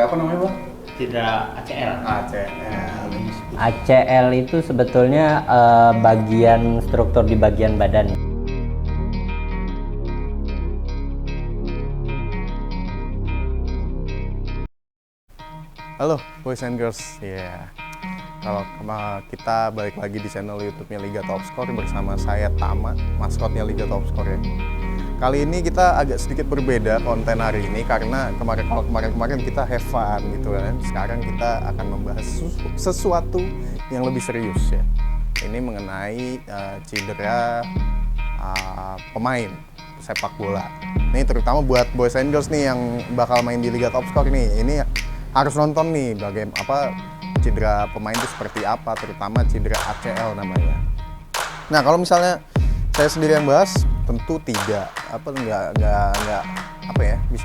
Cedera apa namanya Bang? Cedera ACL. ACL. ACL itu sebetulnya bagian struktur di bagian badan. Halo boys and girls, Kalau kita balik lagi di channel YouTube-nya Liga Top Score bersama saya Tama, maskotnya Liga Top Score ya. Kali ini kita agak sedikit berbeda konten hari ini karena kemarin kita have fun gitu kan. Sekarang kita akan membahas sesuatu yang lebih serius ya. Ini mengenai cedera pemain sepak bola. Ini terutama buat boys and girls nih yang bakal main di Liga Top Score nih. Ini harus nonton nih cedera pemain itu seperti apa, terutama cedera ACL namanya. Nah, kalau misalnya saya sendiri yang bahas, tentu bisa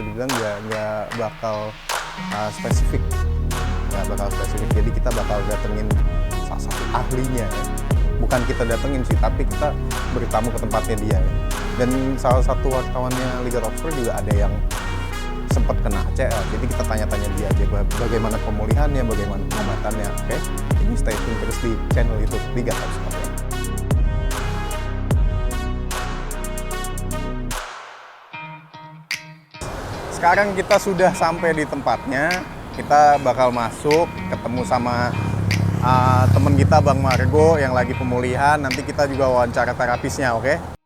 dibilang nggak bakal spesifik, Jadi kita bakal datengin salah satu ahlinya ya. Bukan kita datengin sih, tapi kita bertamu ke tempatnya dia ya. Dan salah satu wartawannya Liga Top Score juga ada yang sempat kena ACL, jadi kita tanya-tanya dia aja bagaimana pemulihannya, bagaimana pengobatannya. Oke? Ini stay tune terus di channel YouTube Liga Top Score. Sekarang kita sudah sampai di tempatnya, kita bakal masuk, ketemu sama teman kita Bang Margo yang lagi pemulihan. Nanti kita juga wawancara terapisnya, oke?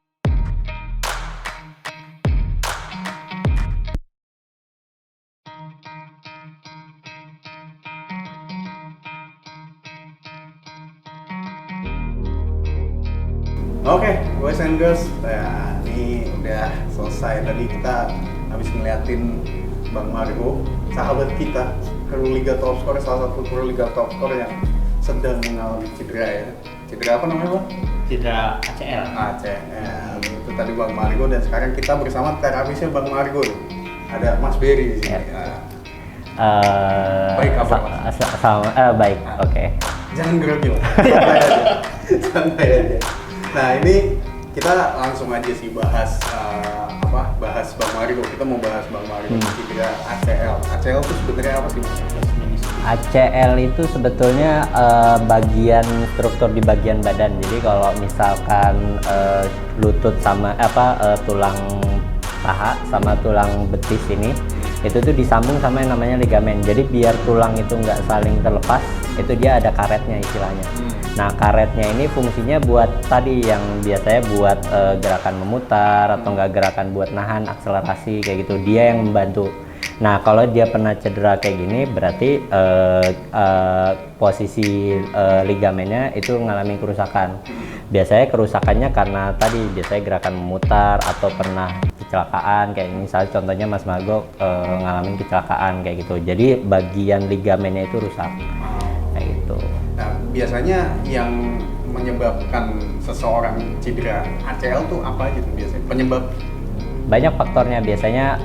Oke, boys and girls, ini udah selesai. Tadi kita habis ngeliatin Bang Margo, sahabat kita, kru Liga Top Score, salah satu kru Liga Top Score yang sedang mengalami cedera ya. Cedera apa namanya Bang? Cedera ACL. ACL, itu tadi Bang Margo, dan sekarang kita bersama terapisnya Bang Margo. Ada Mas Berry di sini. Baik apa Mas? Baik, oke. Jangan grogi Mas, santai aja. Nah, ini kita langsung aja sih bahas Bang Margo. Kita mau bahas Bang Margo cedera ACL. ACL itu sebenarnya apa sih? ACL itu sebetulnya bagian struktur di bagian badan. Jadi kalau misalkan lutut sama tulang paha sama tulang betis ini itu tuh disambung sama yang namanya ligamen. Jadi biar tulang itu nggak saling terlepas, itu dia ada karetnya istilahnya. Nah, karetnya ini fungsinya buat tadi yang biasanya buat gerakan memutar atau enggak gerakan buat nahan, akselerasi kayak gitu. Dia yang membantu. Nah, kalau dia pernah cedera kayak gini berarti posisi ligamennya itu mengalami kerusakan. Biasanya kerusakannya karena tadi biasanya gerakan memutar atau pernah kecelakaan kayak misalnya contohnya Mas Margo ngalamin kecelakaan kayak gitu. Jadi bagian ligamennya itu rusak. Kayak gitu. Nah, biasanya yang menyebabkan seseorang cedera ACL tuh apa gitu biasanya? Penyebab? Banyak faktornya, biasanya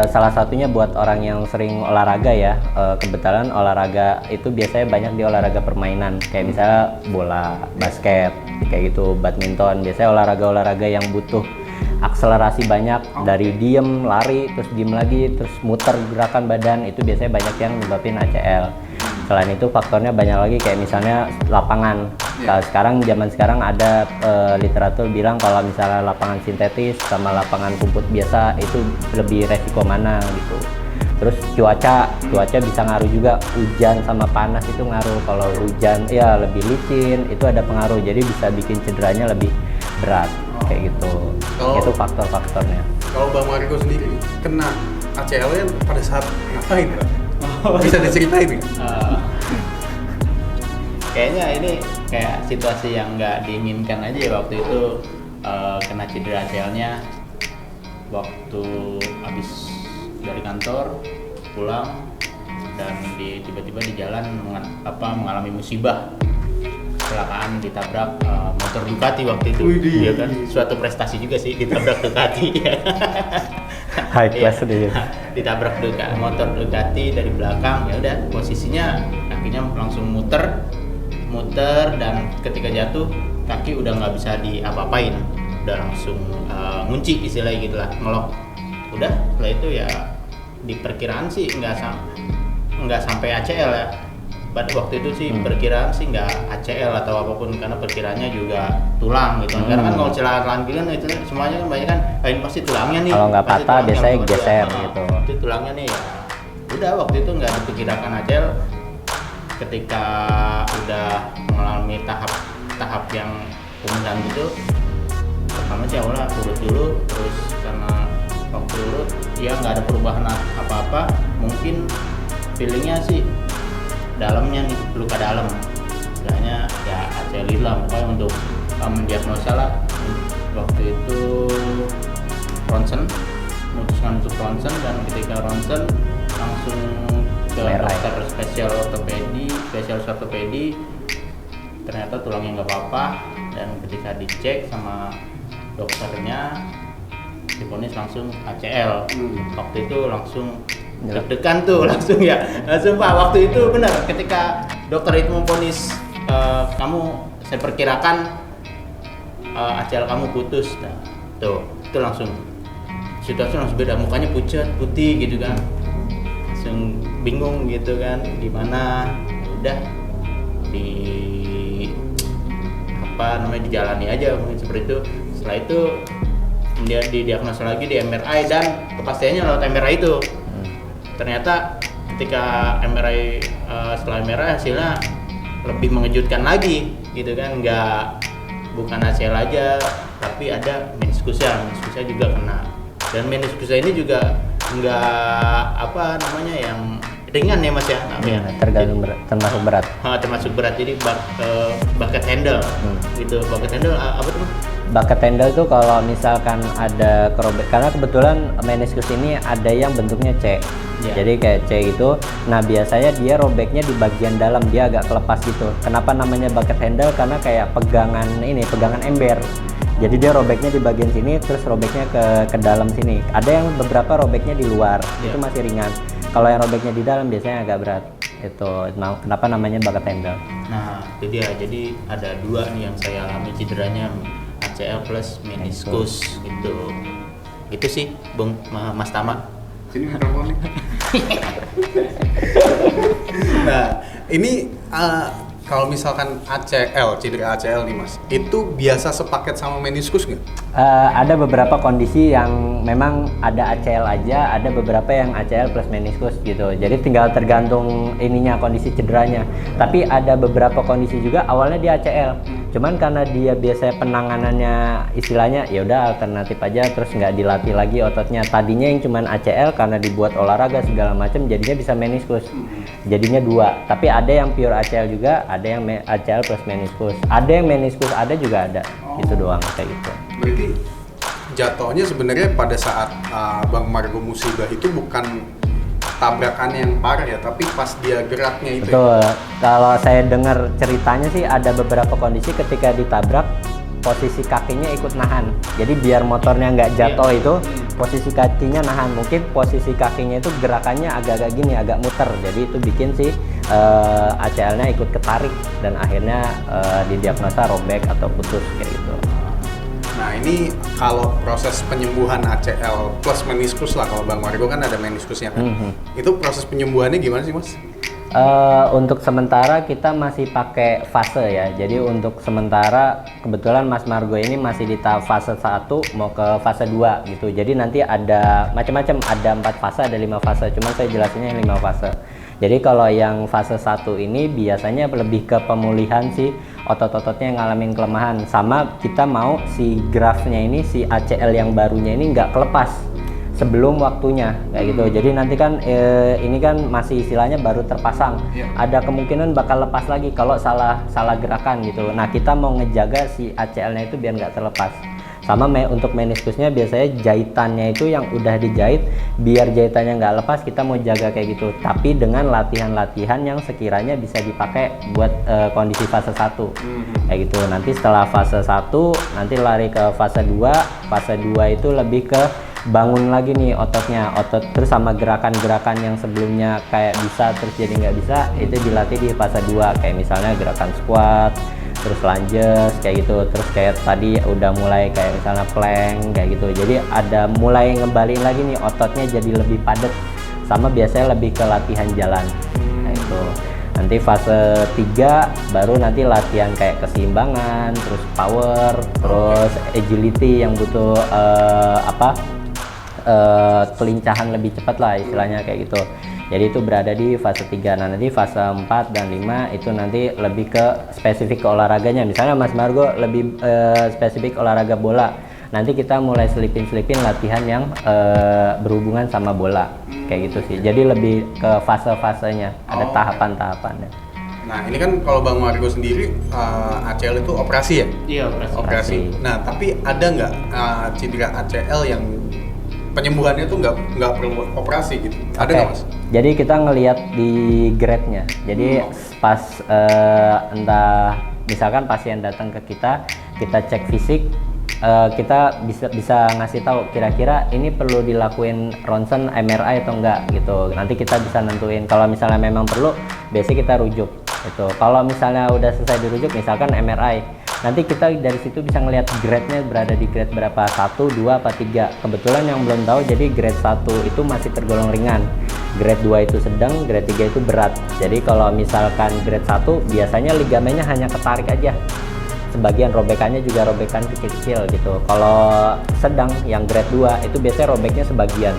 salah satunya buat orang yang sering olahraga ya, kebetulan olahraga itu biasanya banyak di olahraga permainan, kayak misalnya bola, basket, kayak gitu, badminton. Biasanya olahraga-olahraga yang butuh akselerasi banyak, dari diem, lari, terus diem lagi, terus muter gerakan badan, itu biasanya banyak yang menyebabin ACL. Selain itu faktornya banyak lagi, kayak misalnya lapangan. Zaman sekarang ada literatur bilang kalau misalnya lapangan sintetis sama lapangan rumput biasa itu lebih resiko mana gitu. Terus cuaca bisa ngaruh juga, hujan sama panas itu ngaruh. Kalau hujan ya lebih licin, itu ada pengaruh, jadi bisa bikin cederanya lebih berat kayak gitu. Itu faktor-faktornya. Kalau Bang Margo sendiri kena ACL-nya pada saat ngapain Bang? Bisa diceritain nih? Kayaknya ini kayak situasi yang nggak diinginkan aja ya waktu itu. Kena cedera ACL-nya waktu habis dari kantor pulang, dan tiba-tiba di jalan mengalami musibah, kecelakaan, ditabrak motor Ducati waktu itu. Ya kan, suatu prestasi juga sih ditabrak Ducati. High class deh. Ditabrak motor Ducati dari belakang, ya udah posisinya kakinya langsung muter, dan ketika jatuh kaki udah nggak bisa diapa-apain, udah langsung ngunci istilahnya gitulah, ngelok. Udah setelah itu ya di perkiraan sih nggak nggak sampai ACL ya. Pada waktu itu sih perkiraan sih nggak ACL atau apapun, karena perkiraannya juga tulang gitu. Karena kan kalau celakaan kan itu semuanya kan banyak kan, ini pasti tulangnya nih. Kalau nggak pasti patah tulangnya biasanya luka. geser gitu. Itu tulangnya nih ya. Udah waktu itu nggak diperkirakan ACL. Ketika udah mengalami tahap yang pemulihan gitu, pertama sih awalnya urut dulu, terus karena waktu urut ya nggak ada perubahan apa-apa, mungkin feelingnya sih dalamnya nih, luka dalam, istilahnya ya ACL lah. Pokoknya untuk mendiagnosa lah, waktu itu ronsen, memutuskan untuk ronsen, dan ketika ronsen langsung ke dokter spesialis ortopedi, ternyata tulangnya nggak apa-apa, dan ketika dicek sama dokternya divonis langsung ACL. Waktu itu langsung deg-degan tuh, langsung Pak, waktu itu benar ketika dokter itu memvonis kamu, saya perkirakan ACL kamu putus. Nah, itu langsung situasi langsung beda, mukanya pucat putih gitu kan, langsung bingung gitu kan, gimana. Udah dijalani aja mungkin seperti itu. Setelah itu dia didiagnosa lagi di MRI, dan kepastiannya lewat MRI itu. Ternyata ketika MRI, setelah MRI hasilnya lebih mengejutkan lagi gitu kan, bukan ACL aja tapi ada meniskusnya juga kena, dan meniskusnya ini juga yang ringan ya Mas ya, tergantung termasuk berat. Termasuk berat, jadi bucket handle gitu. Bucket handle apa tuh? Bucket handle tuh kalau misalkan ada kerobek, karena kebetulan meniskus ini ada yang bentuknya C. Jadi kayak C gitu. Nah, biasanya dia robeknya di bagian dalam, dia agak kelepas gitu. Kenapa namanya bucket handle? Karena kayak pegangan ember. Jadi dia robeknya di bagian sini, terus robeknya ke dalam sini. Ada yang beberapa robeknya di luar, itu masih ringan. Kalau yang robeknya di dalam biasanya agak berat. Itu kenapa namanya bucket handle. Nah, itu dia. Jadi ada dua nih yang saya alami cederanya, ACL plus meniskus gitu. Gitu sih, Bung Mas Tama. Sini mikrofonnya. Nah, ini kalau misalkan cedera ACL nih Mas, itu biasa sepaket sama meniskus nggak? Ada beberapa kondisi yang memang ada ACL aja, ada beberapa yang ACL plus meniskus gitu. Jadi tinggal tergantung kondisi cederanya. Tapi ada beberapa kondisi juga awalnya dia ACL. Cuman karena dia biasanya penanganannya istilahnya ya udah alternatif aja, terus nggak dilatih lagi ototnya. Tadinya yang cuman ACL, karena dibuat olahraga segala macam jadinya bisa meniskus. Jadinya dua. Tapi ada yang pure ACL juga, ada yang ACL plus meniskus. Ada yang meniskus ada juga ada. Itu doang kayak gitu. Berarti jatuhnya sebenarnya pada saat Bang Margo musibah itu bukan tabrakan yang parah ya, tapi pas dia geraknya itu. Betul. Kalau saya dengar ceritanya sih ada beberapa kondisi ketika ditabrak posisi kakinya ikut nahan. Jadi biar motornya nggak jatuh itu posisi kakinya nahan. Mungkin posisi kakinya itu gerakannya agak-agak gini, agak muter. Jadi itu bikin si ACL-nya ikut ketarik dan akhirnya didiagnosa robek atau putus kayak gitu. Nah, ini kalau proses penyembuhan ACL plus meniskus lah, kalau Bang Margo kan ada meniskusnya kan. Itu proses penyembuhannya gimana sih Mas? Untuk sementara kita masih pakai fase ya. Jadi untuk sementara kebetulan Mas Margo ini masih di tahap fase 1 mau ke fase 2 gitu. Jadi nanti ada macam-macam, ada 4 fase, ada 5 fase. Cuman saya jelasinnya yang 5 fase. Jadi kalau yang fase 1 ini biasanya lebih ke pemulihan si otot-ototnya yang ngalamin kelemahan, sama kita mau si grafnya ini, si ACL yang barunya ini nggak kelepas sebelum waktunya kayak gitu. Jadi nanti kan ini kan masih istilahnya baru terpasang, ada kemungkinan bakal lepas lagi kalau salah gerakan gitu. Nah, kita mau ngejaga si ACL-nya itu biar nggak terlepas. Sama untuk meniskusnya biasanya jahitannya itu yang udah dijahit, biar jahitannya nggak lepas kita mau jaga kayak gitu. Tapi dengan latihan-latihan yang sekiranya bisa dipakai buat kondisi fase 1 kayak gitu. Nanti setelah fase 1 nanti lari ke fase 2. Fase 2 itu lebih ke bangun lagi nih ototnya, terus sama gerakan-gerakan yang sebelumnya kayak bisa terus jadi nggak bisa, itu dilatih di fase 2. Kayak misalnya gerakan squat, terus lunges kayak gitu, terus kayak tadi udah mulai kayak misalnya plank kayak gitu. Jadi ada mulai ngembaliin lagi nih ototnya jadi lebih padat sama biasanya lebih ke latihan jalan. Nah, itu nanti fase 3 baru nanti latihan kayak keseimbangan, terus power, terus agility yang butuh kelincahan lebih cepat lah istilahnya kayak gitu. Jadi itu berada di fase 3. Nah, nanti fase 4 dan 5 itu nanti lebih ke spesifik ke olahraganya. Misalnya Mas Margo lebih spesifik olahraga bola. Nanti kita mulai selipin latihan yang berhubungan sama bola. Kayak gitu sih. Jadi lebih ke fase-fasenya, ada tahapan-tahapannya. Nah, ini kan kalau Bang Margo sendiri ACL itu operasi ya? Iya, Operasi. Nah, tapi ada nggak cedera ACL yang penyembuhannya tuh nggak perlu operasi gitu? Ada nggak, Mas? Jadi kita ngelihat di grade-nya. Jadi pas entah misalkan pasien datang ke kita cek fisik, kita bisa ngasih tahu kira-kira ini perlu dilakuin ronsen, MRI atau enggak gitu. Nanti kita bisa nentuin. Kalau misalnya memang perlu, biasanya kita rujuk. Itu. Kalau misalnya udah selesai dirujuk, misalkan MRI, nanti kita dari situ bisa ngelihat grade-nya berada di grade berapa, 1, 2, apa 3. Kebetulan yang belum tahu, jadi grade 1 itu masih tergolong ringan, grade 2 itu sedang, grade 3 itu berat. Jadi kalau misalkan grade 1 biasanya ligamennya hanya ketarik aja, sebagian robekannya juga robekan kecil-kecil gitu. Kalau sedang yang grade 2 itu biasanya robeknya sebagian.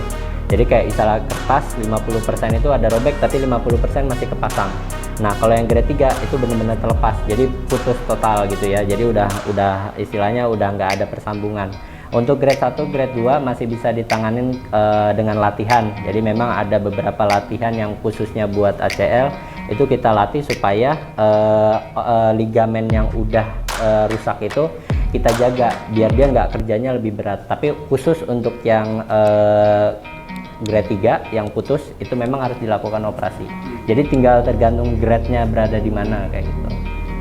Jadi kayak istilah kertas 50% itu ada robek tapi 50% masih kepasang. Nah, kalau yang grade 3 itu benar-benar terlepas. Jadi putus total gitu ya. Jadi udah istilahnya udah nggak ada persambungan. Untuk grade 1, grade 2 masih bisa ditanganin dengan latihan. Jadi memang ada beberapa latihan yang khususnya buat ACL itu kita latih supaya ligamen yang udah rusak itu kita jaga biar dia nggak kerjanya lebih berat. Tapi khusus untuk yang grade 3 yang putus itu memang harus dilakukan operasi. Jadi tinggal tergantung grade-nya berada di mana kayak gitu.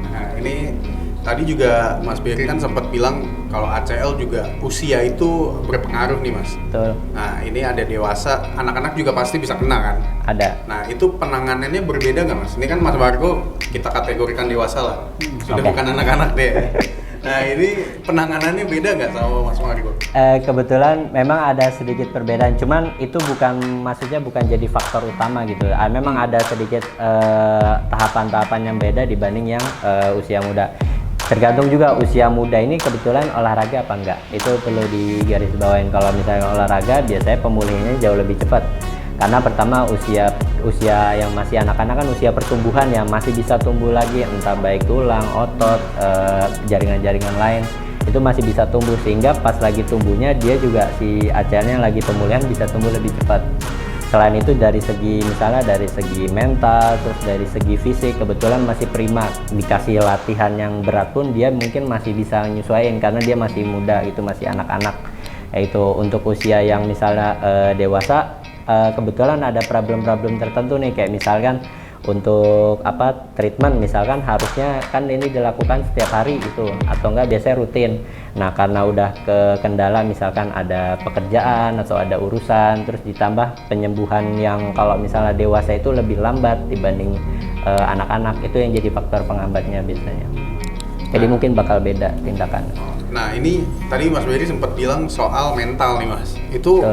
Nah, ini tadi juga Mas Berry kan sempat bilang kalau ACL juga usia itu berpengaruh nih, Mas. Betul. Nah, ini ada dewasa, anak-anak juga pasti bisa kena kan? Ada. Nah, itu penanganannya berbeda nggak, Mas? Ini kan Mas Margo kita kategorikan dewasa lah. Sudah bukan anak-anak deh. Nah, ini penanganannya beda nggak sama Mas Margo? Kebetulan memang ada sedikit perbedaan, cuman itu maksudnya bukan jadi faktor utama gitu. Memang ada sedikit tahapan-tahapan yang beda dibanding yang usia muda. Tergantung juga usia muda ini kebetulan olahraga apa enggak. Itu perlu digarisbawain. Kalau misalnya olahraga biasanya pemulihannya jauh lebih cepat. Karena pertama usia yang masih anak-anak kan usia pertumbuhan ya, masih bisa tumbuh lagi entah baik tulang, otot, jaringan-jaringan lain itu masih bisa tumbuh, sehingga pas lagi tumbuhnya dia juga si ACL-nya lagi pemulihan bisa tumbuh lebih cepat. Selain itu dari segi misalnya dari segi mental, terus dari segi fisik kebetulan masih prima, dikasih latihan yang berat pun dia mungkin masih bisa menyesuaikan karena dia masih muda, itu masih anak-anak. Yaitu untuk usia yang misalnya dewasa, kebetulan ada problem-problem tertentu nih, kayak misalkan untuk treatment misalkan harusnya kan ini dilakukan setiap hari itu atau enggak biasanya rutin. Nah, karena udah ke kendala misalkan ada pekerjaan atau ada urusan, terus ditambah penyembuhan yang kalau misalnya dewasa itu lebih lambat dibanding anak-anak, itu yang jadi faktor penghambatnya biasanya. Jadi mungkin bakal beda tindakan. Nah, ini tadi Mas Berry sempat bilang soal mental nih, Mas. Itu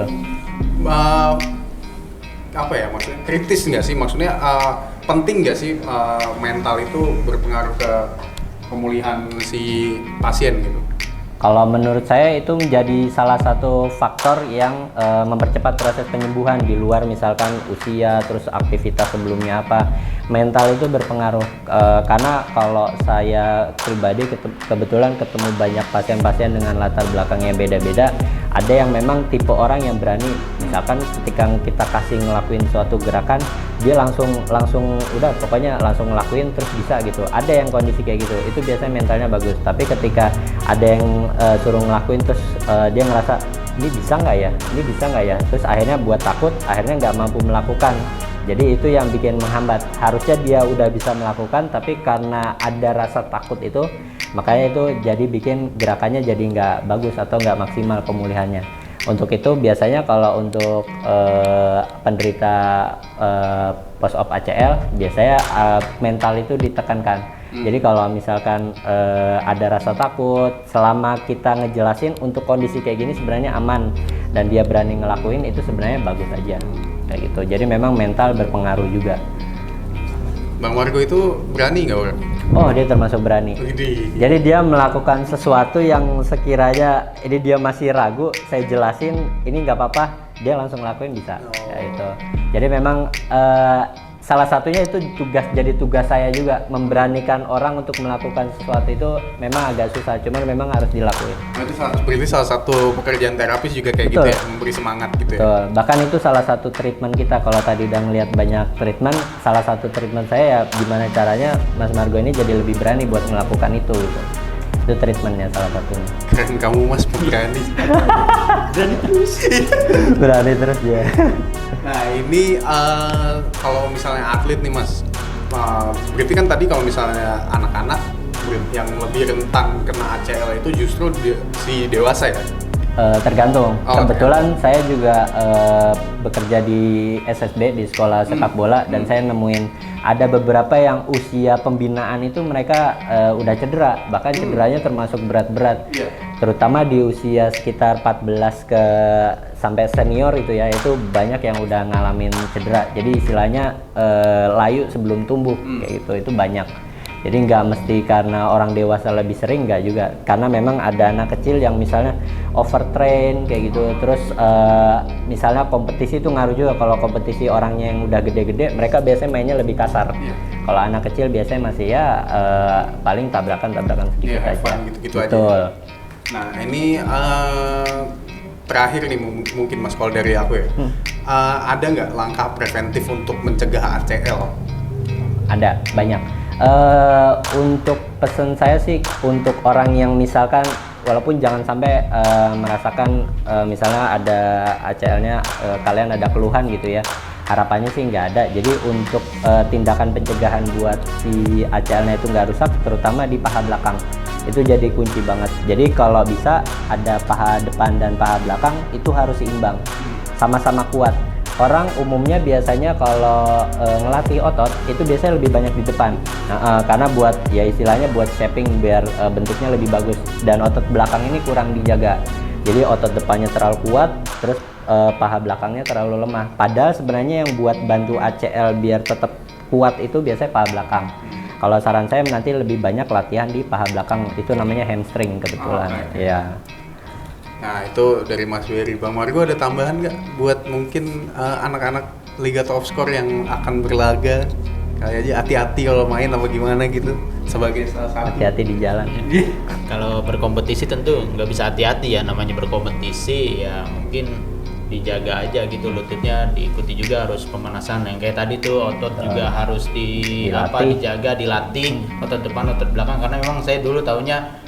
apa ya maksudnya, kritis nggak sih, maksudnya penting nggak sih mental itu berpengaruh ke pemulihan si pasien gitu? Kalau menurut saya itu menjadi salah satu faktor yang mempercepat proses penyembuhan di luar misalkan usia, terus aktivitas sebelumnya apa. Mental itu berpengaruh karena kalau saya pribadi kebetulan ketemu banyak pasien-pasien dengan latar belakang yang beda-beda. Ada yang memang tipe orang yang berani, misalkan ketika kita kasih ngelakuin suatu gerakan dia langsung udah pokoknya langsung ngelakuin terus bisa gitu. Ada yang kondisi kayak gitu, itu biasanya mentalnya bagus. Tapi ketika ada yang suruh ngelakuin terus dia ngerasa ini bisa nggak ya, terus akhirnya buat takut, akhirnya nggak mampu melakukan. Jadi itu yang bikin menghambat. Harusnya dia udah bisa melakukan, tapi karena ada rasa takut itu, makanya itu jadi bikin gerakannya jadi nggak bagus atau nggak maksimal pemulihannya. Untuk itu biasanya kalau untuk penderita post-op ACL biasanya mental itu ditekankan. Jadi kalau misalkan ada rasa takut, selama kita ngejelasin untuk kondisi kayak gini sebenarnya aman dan dia berani ngelakuin, itu sebenarnya bagus aja. kayak gitu. Jadi memang mental berpengaruh juga. Bang Margo itu berani nggak orang? Oh, dia termasuk berani. Jadi dia melakukan sesuatu yang sekiranya ini dia masih ragu, saya jelasin ini nggak apa-apa, dia langsung lakuin bisa. Ya itu. Jadi memang salah satunya itu tugas saya juga, memberanikan orang untuk melakukan sesuatu itu memang agak susah, cuman memang harus dilakuin. Nah, itu berarti salah satu pekerjaan terapis juga kayak gitu Betul. ya, memberi semangat gitu ya. Betul. Bahkan itu salah satu treatment kita. Kalau tadi udah ngeliat banyak treatment, salah satu treatment saya ya gimana caranya Mas Margo ini jadi lebih berani buat melakukan itu gitu. Itu treatmentnya salah satunya. Keren kamu Mas, pemberani. Berani terus. Berani terus ya. Nah ini kalau misalnya atlet nih Mas, berarti kan tadi kalau misalnya anak-anak yang lebih rentan kena ACL itu justru si dewasa ya? Tergantung. Oh, Kebetulan saya juga bekerja di SSB, di sekolah sepak bola, dan saya nemuin ada beberapa yang usia pembinaan itu mereka udah cedera, bahkan cederanya termasuk berat-berat. Iya. Terutama di usia sekitar 14 sampai senior itu ya, itu banyak yang udah ngalamin cedera. Jadi istilahnya layu sebelum tumbuh kayak gitu, itu banyak. Jadi nggak mesti karena orang dewasa lebih sering, nggak juga. Karena memang ada anak kecil yang misalnya overtrain kayak gitu. Terus misalnya kompetisi itu ngaruh juga. Kalau kompetisi orangnya yang udah gede-gede, mereka biasanya mainnya lebih kasar. Kalau anak kecil biasanya masih ya paling tabrakan-tabrakan sedikit aja. Gitu-gitu Betul. aja. Nah ini terakhir nih mungkin Mas, kalau dari aku ya, ada nggak langkah preventif untuk mencegah ACL? Ada, banyak. Untuk pesan saya sih untuk orang yang misalkan walaupun jangan sampai merasakan misalnya ada ACL-nya kalian ada keluhan gitu ya, harapannya sih nggak ada. Jadi untuk tindakan pencegahan buat si ACL-nya itu nggak rusak, terutama di paha belakang, itu jadi kunci banget. Jadi kalau bisa ada paha depan dan paha belakang itu harus seimbang, sama-sama kuat. Orang umumnya biasanya kalau ngelatih otot itu biasanya lebih banyak di depan, karena buat ya istilahnya buat shaping biar bentuknya lebih bagus, dan otot belakang ini kurang dijaga. Jadi otot depannya terlalu kuat, terus paha belakangnya terlalu lemah. Padahal sebenarnya yang buat bantu ACL biar tetap kuat itu biasanya paha belakang. Kalau saran saya nanti lebih banyak latihan di paha belakang, itu namanya hamstring kebetulan. Ya. Nah itu dari Mas Wery. Bang Margo ada tambahan nggak buat mungkin anak-anak Liga Top Score yang akan berlaga? Kayak aja hati-hati kalau main apa gimana gitu, sebagai salah satu. Hati-hati di jalan. Kalau berkompetisi tentu nggak bisa hati-hati ya, namanya berkompetisi ya mungkin dijaga aja gitu, lututnya diikuti juga, harus pemanasan yang kayak tadi tuh, otot juga harus dijaga, dilatih, otot depan, otot belakang, karena memang saya dulu taunya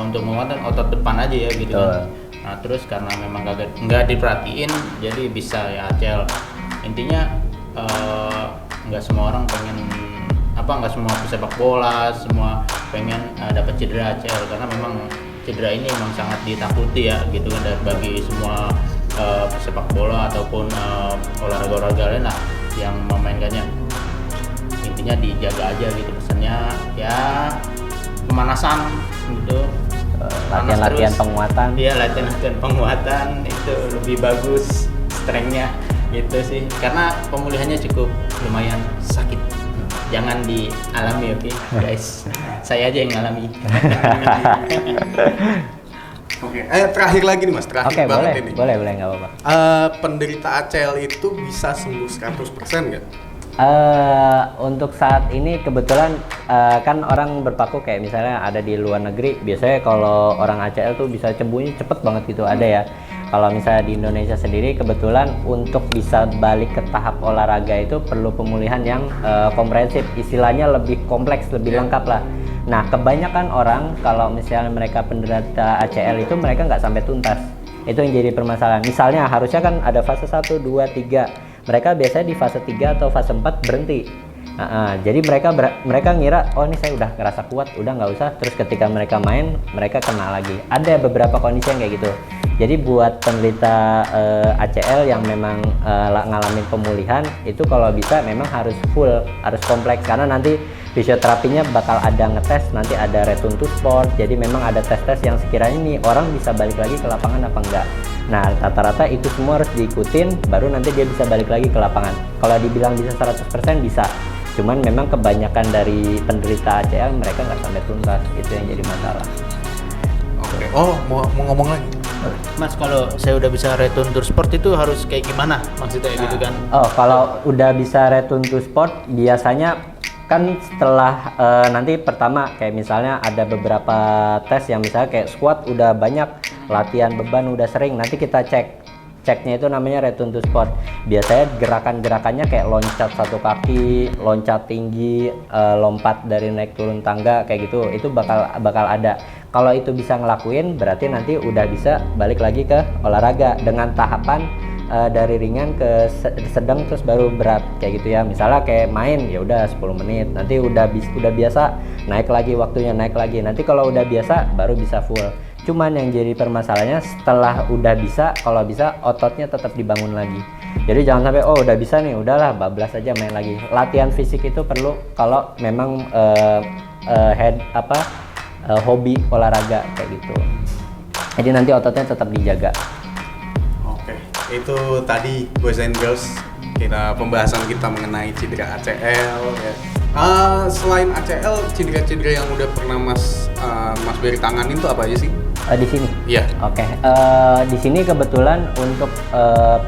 untuk menguatkan otot depan aja ya gitu kan. Nah terus karena memang nggak diperhatiin jadi bisa ya ACL. Intinya nggak semua orang pengen nggak semua pesepak bola semua pengen dapat cedera ACL, karena memang cedera ini memang sangat ditakuti ya gitu kan bagi semua pesepak bola ataupun olahraga lain lah yang memainkannya. Intinya dijaga aja gitu pesannya ya, pemanasan gitu, latihan penguatan. Iya, latihan penguatan itu lebih bagus strength-nya gitu sih, karena pemulihannya cukup lumayan sakit. Jangan dialami, oke guys. Saya aja yang ngalami. Oke. Terakhir lagi nih Mas, terakhir banget ini. Boleh nggak apa-apa. Penderita ACL itu bisa sembuh 100% nggak? Untuk saat ini kebetulan kan orang berpaku kayak misalnya ada di luar negeri, biasanya kalau orang ACL tuh bisa sembuhnya cepet banget gitu, ada ya. Kalau misalnya di Indonesia sendiri kebetulan untuk bisa balik ke tahap olahraga itu perlu pemulihan yang komprehensif, istilahnya lebih kompleks, lebih lengkap lah. Nah kebanyakan orang kalau misalnya mereka penderita ACL itu mereka nggak sampai tuntas, itu yang jadi permasalahan. Misalnya harusnya kan ada fase 1, 2, 3, mereka biasanya di fase 3 atau fase 4 berhenti. Jadi mereka ngira oh ini saya udah ngerasa kuat, udah nggak usah, terus ketika mereka main mereka kena lagi. Ada beberapa kondisi yang kayak gitu. Jadi buat penderita ACL yang memang ngalamin pemulihan itu kalau bisa memang harus full, harus kompleks karena nanti fisioterapinya bakal ada ngetes, nanti ada return to sport. Jadi memang ada tes-tes yang sekiranya nih orang bisa balik lagi ke lapangan apa enggak. Nah, rata-rata itu semua harus diikutin baru nanti dia bisa balik lagi ke lapangan. Kalau dibilang bisa 100% bisa. Cuman memang kebanyakan dari penderita ACL mereka nggak sampai tuntas, itu yang jadi masalah. Oke. Oh, mau ngomong lagi. Mas, kalau saya udah bisa return to sport itu harus kayak gimana maksudnya gitu kan? Oh, kalau udah bisa return to sport biasanya kan setelah nanti pertama kayak misalnya ada beberapa tes yang misalnya kayak squat udah banyak, latihan beban udah sering, nanti kita ceknya itu namanya return to sport. Biasanya gerakan-gerakannya kayak loncat satu kaki, loncat tinggi, lompat dari naik turun tangga kayak gitu, itu bakal ada. Kalau itu bisa ngelakuin berarti nanti udah bisa balik lagi ke olahraga dengan tahapan dari ringan ke sedang terus baru berat kayak gitu ya. Misalnya kayak main ya udah 10 menit, nanti udah biasa naik lagi waktunya, naik lagi. Nanti kalau udah biasa baru bisa full. Cuman yang jadi permasalahannya setelah udah bisa, kalau bisa ototnya tetap dibangun lagi. Jadi jangan sampai oh udah bisa nih, udahlah bablas aja main lagi. Latihan fisik itu perlu kalau memang hobi olahraga kayak gitu. Jadi nanti ototnya tetap dijaga. Oke, itu tadi boys and girls pembahasan kita mengenai cedera ACL ya. Selain ACL, cedera-cedera yang udah pernah Mas Berry tanganin itu apa aja sih? Di sini. Iya. Oke. Di sini kebetulan untuk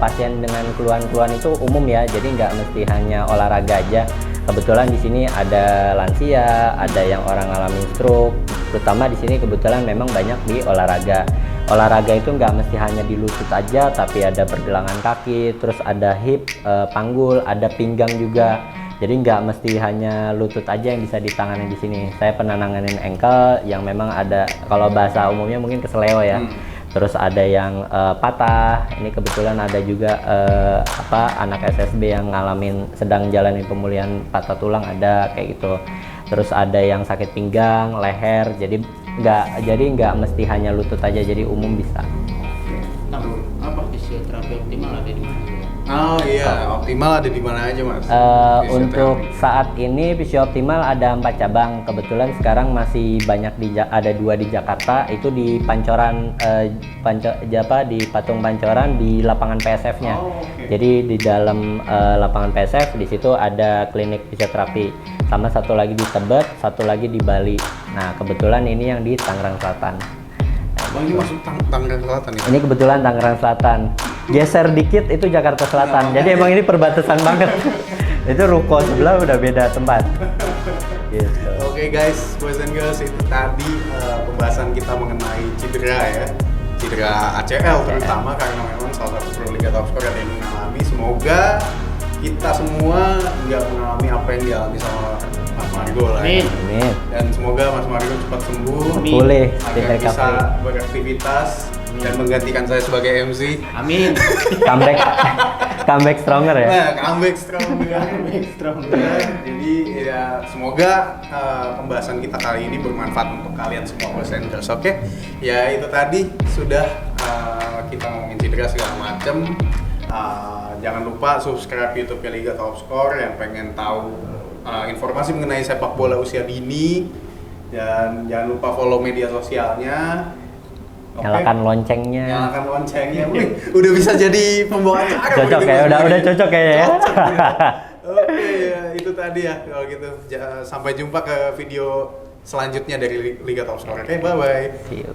pasien dengan keluhan-keluhan itu umum ya, jadi nggak mesti hanya olahraga aja. Kebetulan di sini ada lansia, ada yang orang ngalamin stroke. Terutama di sini kebetulan memang banyak di olahraga. Olahraga itu nggak mesti hanya di lutut aja, tapi ada pergelangan kaki, terus ada hip, panggul, ada pinggang juga. Jadi nggak mesti hanya lutut aja yang bisa ditangani di sini. Saya pernah nanganin ankle yang memang ada, kalau bahasa umumnya mungkin keseleo ya. Terus ada yang patah. Ini kebetulan ada juga anak SSB yang ngalamin sedang jalanin pemulihan patah tulang ada kayak gitu. Terus ada yang sakit pinggang, leher. Jadi nggak mesti hanya lutut aja. Jadi umum bisa. Nah, apa fisioterapi optimal ada di mana? Oh iya, optimal ada di mana aja Mas? Untuk saat ini Fisio Optimal ada 4 cabang. Kebetulan sekarang masih banyak ada 2 di Jakarta. Itu di Pancoran, di Patung Pancoran di lapangan PSF-nya. Oh, okay. Jadi di dalam lapangan PSF di situ ada klinik fisioterapi. Sama satu lagi di Tebet, satu lagi di Bali. Nah kebetulan ini yang di Tangerang Selatan. Oh, ini masuk Tangerang Selatan ya? Ini kebetulan Tangerang Selatan. Geser dikit itu Jakarta Selatan. Jadi emang ini perbatasan banget. Itu ruko sebelah udah beda tempat. Gitu. Oke guys, boys and girls, itu tadi pembahasan kita mengenai cedera ya. Cedera ACL terutama karena memang salah satu pro Liga Top Score ada yang mengalami. Semoga kita semua nggak mengalami apa yang dialami sama Mas Margo lah. Amin. Amin. Dan semoga Mas Margo cepat sembuh, Pulih, agar bisa beraktivitas dan menggantikan saya sebagai MC. Amin. comeback stronger ya. Nah, comeback stronger. Jadi ya semoga pembahasan kita kali ini bermanfaat untuk kalian semua boys and girls. Oke, ya itu tadi sudah kita ngomongin cedera segala macam. Jangan lupa subscribe YouTube Liga Top Score yang pengen tahu informasi mengenai sepak bola usia dini, dan jangan lupa follow media sosialnya. Nyalakan loncengnya. Nyalakan loncengnya. Wih, udah bisa jadi pembawa acara. Cocok ya, udah cocok kayaknya ya. Oke, ya, itu tadi ya kalau gitu. Sampai jumpa ke video selanjutnya dari Liga Top Score. Oke, bye bye. See you.